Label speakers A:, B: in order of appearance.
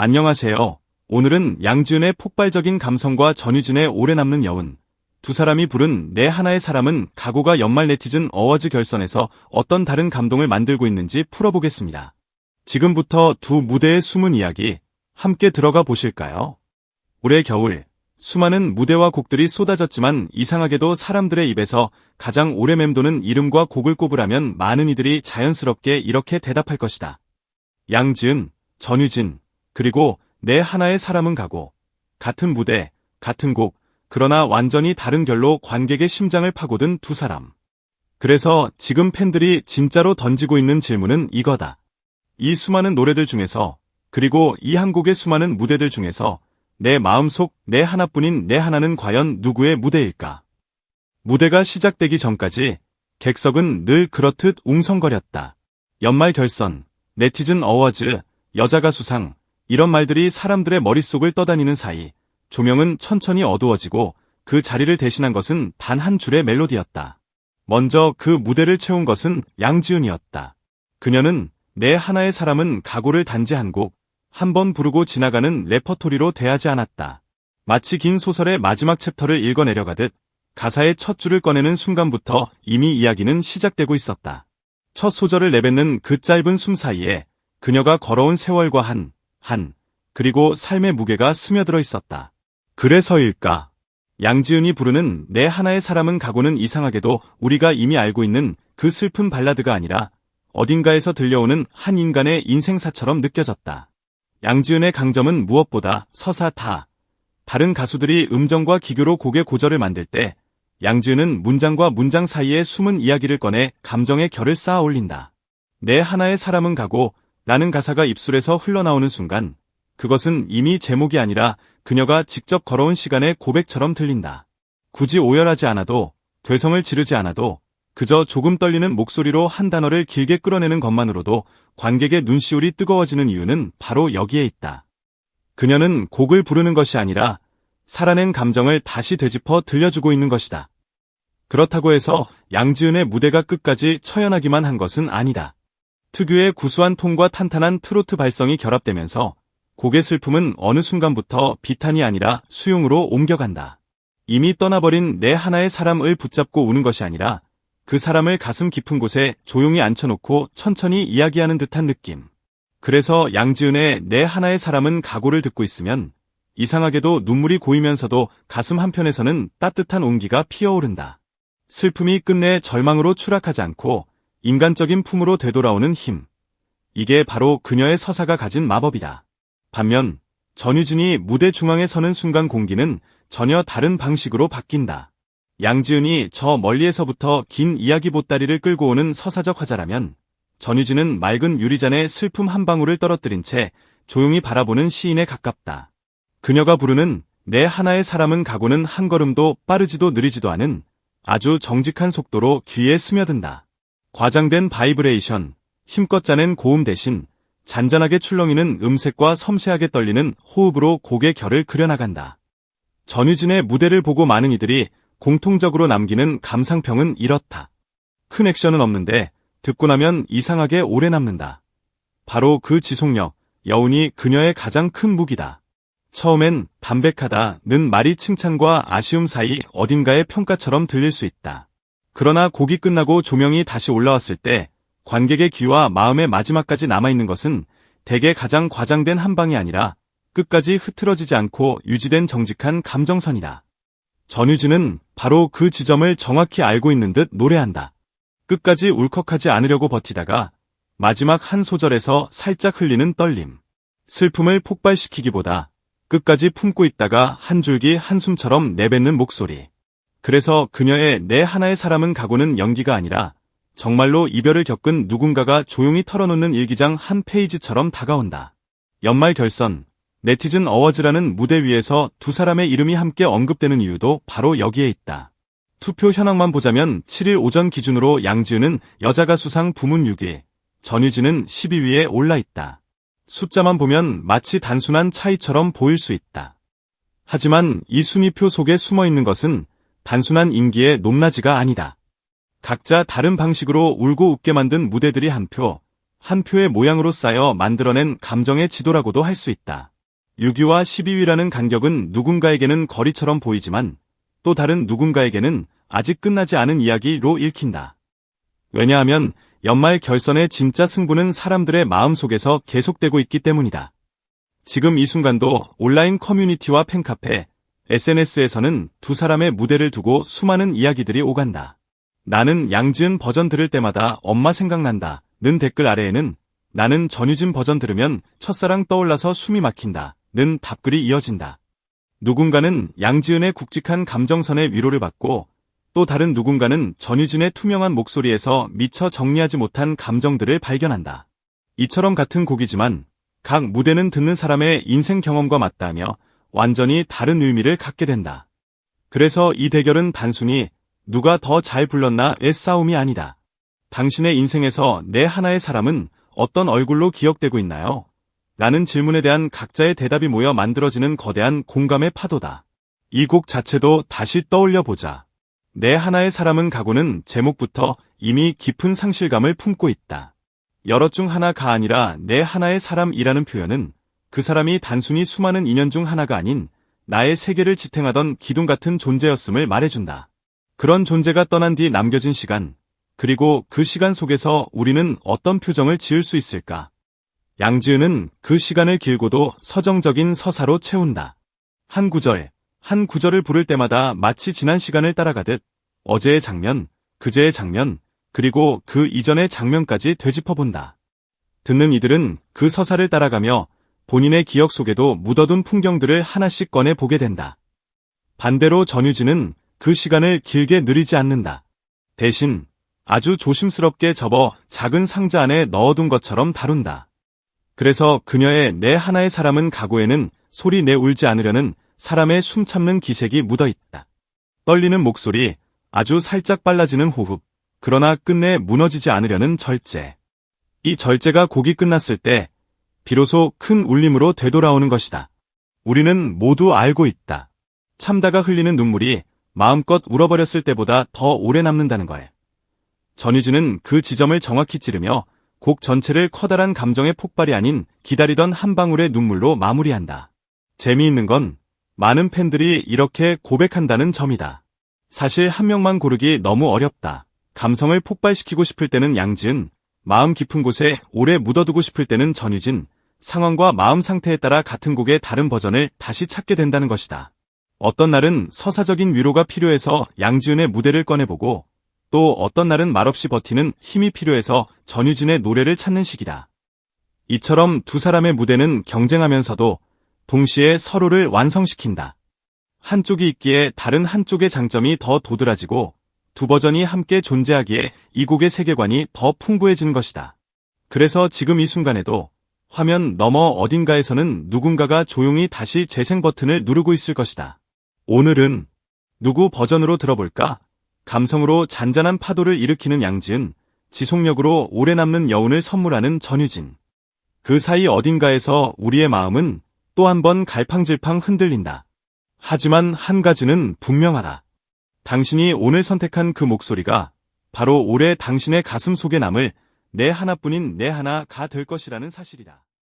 A: 안녕하세요. 오늘은 양지은의 폭발적인 감성과 전유진의 오래 남는 여운, 두 사람이 부른 내 하나의 사람은 가고가 연말 네티즌 어워즈 결선에서 어떤 다른 감동을 만들고 있는지 풀어보겠습니다. 지금부터 두 무대의 숨은 이야기 함께 들어가 보실까요? 올해 겨울 수많은 무대와 곡들이 쏟아졌지만 이상하게도 사람들의 입에서 가장 오래 맴도는 이름과 곡을 꼽으라면 많은 이들이 자연스럽게 이렇게 대답할 것이다. 양지은, 전유진, 그리고 내 하나의 사람은 가고. 같은 무대, 같은 곡, 그러나 완전히 다른 결로 관객의 심장을 파고든 두 사람. 그래서 지금 팬들이 진짜로 던지고 있는 질문은 이거다. 이 수많은 노래들 중에서, 그리고 이 한 곡의 수많은 무대들 중에서 내 마음속 내 하나뿐인 내 하나는 과연 누구의 무대일까? 무대가 시작되기 전까지 객석은 늘 그렇듯 웅성거렸다. 연말 결선, 네티즌 어워즈, 여자가수상, 이런 말들이 사람들의 머릿속을 떠다니는 사이 조명은 천천히 어두워지고 그 자리를 대신한 것은 단 한 줄의 멜로디였다. 먼저 그 무대를 채운 것은 양지은이었다. 그녀는 내 하나의 사람은 가고를 단지 한 곡, 한 번 부르고 지나가는 레퍼토리로 대하지 않았다. 마치 긴 소설의 마지막 챕터를 읽어내려가듯 가사의 첫 줄을 꺼내는 순간부터 이미 이야기는 시작되고 있었다. 첫 소절을 내뱉는 그 짧은 숨 사이에 그녀가 걸어온 세월과 그리고 삶의 무게가 스며들어 있었다. 그래서일까? 양지은이 부르는 내 하나의 사람은 가고는 이상하게도 우리가 이미 알고 있는 그 슬픈 발라드가 아니라 어딘가에서 들려오는 한 인간의 인생사처럼 느껴졌다. 양지은의 강점은 무엇보다 서사타. 다른 가수들이 음정과 기교로 곡의 고절을 만들 때 양지은은 문장과 문장 사이에 숨은 이야기를 꺼내 감정의 결을 쌓아 올린다. 내 하나의 사람은 가고 라는 가사가 입술에서 흘러나오는 순간 그것은 이미 제목이 아니라 그녀가 직접 걸어온 시간의 고백처럼 들린다. 굳이 오열하지 않아도, 되성을 지르지 않아도, 그저 조금 떨리는 목소리로 한 단어를 길게 끌어내는 것만으로도 관객의 눈시울이 뜨거워지는 이유는 바로 여기에 있다. 그녀는 곡을 부르는 것이 아니라 살아낸 감정을 다시 되짚어 들려주고 있는 것이다. 그렇다고 해서 양지은의 무대가 끝까지 처연하기만 한 것은 아니다. 특유의 구수한 톤과 탄탄한 트로트 발성이 결합되면서 곡의 슬픔은 어느 순간부터 비탄이 아니라 수용으로 옮겨간다. 이미 떠나버린 내 하나의 사람을 붙잡고 우는 것이 아니라 그 사람을 가슴 깊은 곳에 조용히 앉혀놓고 천천히 이야기하는 듯한 느낌. 그래서 양지은의 내 하나의 사람은 가고를 듣고 있으면 이상하게도 눈물이 고이면서도 가슴 한편에서는 따뜻한 온기가 피어오른다. 슬픔이 끝내 절망으로 추락하지 않고 인간적인 품으로 되돌아오는 힘. 이게 바로 그녀의 서사가 가진 마법이다. 반면 전유진이 무대 중앙에 서는 순간 공기는 전혀 다른 방식으로 바뀐다. 양지은이 저 멀리에서부터 긴 이야기 보따리를 끌고 오는 서사적 화자라면 전유진은 맑은 유리잔에 슬픔 한 방울을 떨어뜨린 채 조용히 바라보는 시인에 가깝다. 그녀가 부르는 내 하나의 사람은 가고는 한 걸음도 빠르지도 느리지도 않은 아주 정직한 속도로 귀에 스며든다. 과장된 바이브레이션, 힘껏 짜낸 고음 대신 잔잔하게 출렁이는 음색과 섬세하게 떨리는 호흡으로 곡의 결을 그려나간다. 전유진의 무대를 보고 많은 이들이 공통적으로 남기는 감상평은 이렇다. 큰 액션은 없는데 듣고 나면 이상하게 오래 남는다. 바로 그 지속력, 여운이 그녀의 가장 큰 무기다. 처음엔 담백하다는 말이 칭찬과 아쉬움 사이 어딘가의 평가처럼 들릴 수 있다. 그러나 곡이 끝나고 조명이 다시 올라왔을 때 관객의 귀와 마음의 마지막까지 남아있는 것은 대개 가장 과장된 한 방이 아니라 끝까지 흐트러지지 않고 유지된 정직한 감정선이다. 전유진은 바로 그 지점을 정확히 알고 있는 듯 노래한다. 끝까지 울컥하지 않으려고 버티다가 마지막 한 소절에서 살짝 흘리는 떨림. 슬픔을 폭발시키기보다 끝까지 품고 있다가 한 줄기 한숨처럼 내뱉는 목소리. 그래서 그녀의 내 하나의 사람은 가고는 연기가 아니라 정말로 이별을 겪은 누군가가 조용히 털어놓는 일기장 한 페이지처럼 다가온다. 연말 결선, 네티즌 어워즈라는 무대 위에서 두 사람의 이름이 함께 언급되는 이유도 바로 여기에 있다. 투표 현황만 보자면 7일 오전 기준으로 양지은은 여자가수상 부문 6위, 전유진은 12위에 올라 있다. 숫자만 보면 마치 단순한 차이처럼 보일 수 있다. 하지만 이 순위표 속에 숨어있는 것은 단순한 인기의 높낮이가 아니다. 각자 다른 방식으로 울고 웃게 만든 무대들이 한 표, 한 표의 모양으로 쌓여 만들어낸 감정의 지도라고도 할 수 있다. 6위와 12위라는 간격은 누군가에게는 거리처럼 보이지만 또 다른 누군가에게는 아직 끝나지 않은 이야기로 읽힌다. 왜냐하면 연말 결선의 진짜 승부는 사람들의 마음속에서 계속되고 있기 때문이다. 지금 이 순간도 온라인 커뮤니티와 팬카페, SNS에서는 두 사람의 무대를 두고 수많은 이야기들이 오간다. 나는 양지은 버전 들을 때마다 엄마 생각난다. 는 댓글 아래에는 나는 전유진 버전 들으면 첫사랑 떠올라서 숨이 막힌다. 는 답글이 이어진다. 누군가는 양지은의 굵직한 감정선의 위로를 받고 또 다른 누군가는 전유진의 투명한 목소리에서 미처 정리하지 못한 감정들을 발견한다. 이처럼 같은 곡이지만 각 무대는 듣는 사람의 인생 경험과 맞닿으며 완전히 다른 의미를 갖게 된다. 그래서 이 대결은 단순히 누가 더 잘 불렀나의 싸움이 아니다. 당신의 인생에서 내 하나의 사람은 어떤 얼굴로 기억되고 있나요? 라는 질문에 대한 각자의 대답이 모여 만들어지는 거대한 공감의 파도다. 이 곡 자체도 다시 떠올려보자. 내 하나의 사람은 가고는 제목부터 이미 깊은 상실감을 품고 있다. 여럿 중 하나가 아니라 내 하나의 사람이라는 표현은 그 사람이 단순히 수많은 인연 중 하나가 아닌 나의 세계를 지탱하던 기둥 같은 존재였음을 말해준다. 그런 존재가 떠난 뒤 남겨진 시간, 그리고 그 시간 속에서 우리는 어떤 표정을 지을 수 있을까? 양지은은 그 시간을 길고도 서정적인 서사로 채운다. 한 구절을 부를 때마다 마치 지난 시간을 따라가듯 어제의 장면, 그제의 장면, 그리고 그 이전의 장면까지 되짚어본다. 듣는 이들은 그 서사를 따라가며 본인의 기억 속에도 묻어둔 풍경들을 하나씩 꺼내보게 된다. 반대로 전유진은 그 시간을 길게 느리지 않는다. 대신 아주 조심스럽게 접어 작은 상자 안에 넣어둔 것처럼 다룬다. 그래서 그녀의 내 하나의 사람은 가고에는 소리 내 울지 않으려는 사람의 숨 참는 기색이 묻어있다. 떨리는 목소리, 아주 살짝 빨라지는 호흡, 그러나 끝내 무너지지 않으려는 절제. 이 절제가 곡이 끝났을 때 비로소 큰 울림으로 되돌아오는 것이다. 우리는 모두 알고 있다. 참다가 흘리는 눈물이 마음껏 울어버렸을 때보다 더 오래 남는다는 걸. 전유진은 그 지점을 정확히 찌르며 곡 전체를 커다란 감정의 폭발이 아닌 기다리던 한 방울의 눈물로 마무리한다. 재미있는 건 많은 팬들이 이렇게 고백한다는 점이다. 사실 한 명만 고르기 너무 어렵다. 감성을 폭발시키고 싶을 때는 양지은, 마음 깊은 곳에 오래 묻어두고 싶을 때는 전유진, 상황과 마음 상태에 따라 같은 곡의 다른 버전을 다시 찾게 된다는 것이다. 어떤 날은 서사적인 위로가 필요해서 양지은의 무대를 꺼내보고 또 어떤 날은 말없이 버티는 힘이 필요해서 전유진의 노래를 찾는 시기다. 이처럼 두 사람의 무대는 경쟁하면서도 동시에 서로를 완성시킨다. 한쪽이 있기에 다른 한쪽의 장점이 더 도드라지고 두 버전이 함께 존재하기에 이 곡의 세계관이 더 풍부해지는 것이다. 그래서 지금 이 순간에도 화면 너머 어딘가에서는 누군가가 조용히 다시 재생 버튼을 누르고 있을 것이다. 오늘은 누구 버전으로 들어볼까? 감성으로 잔잔한 파도를 일으키는 양지은, 지속력으로 오래 남는 여운을 선물하는 전유진. 그 사이 어딘가에서 우리의 마음은 또 한 번 갈팡질팡 흔들린다. 하지만 한 가지는 분명하다. 당신이 오늘 선택한 그 목소리가 바로 올해 당신의 가슴 속에 남을 내 하나뿐인 내 하나가 될 것이라는 사실이다.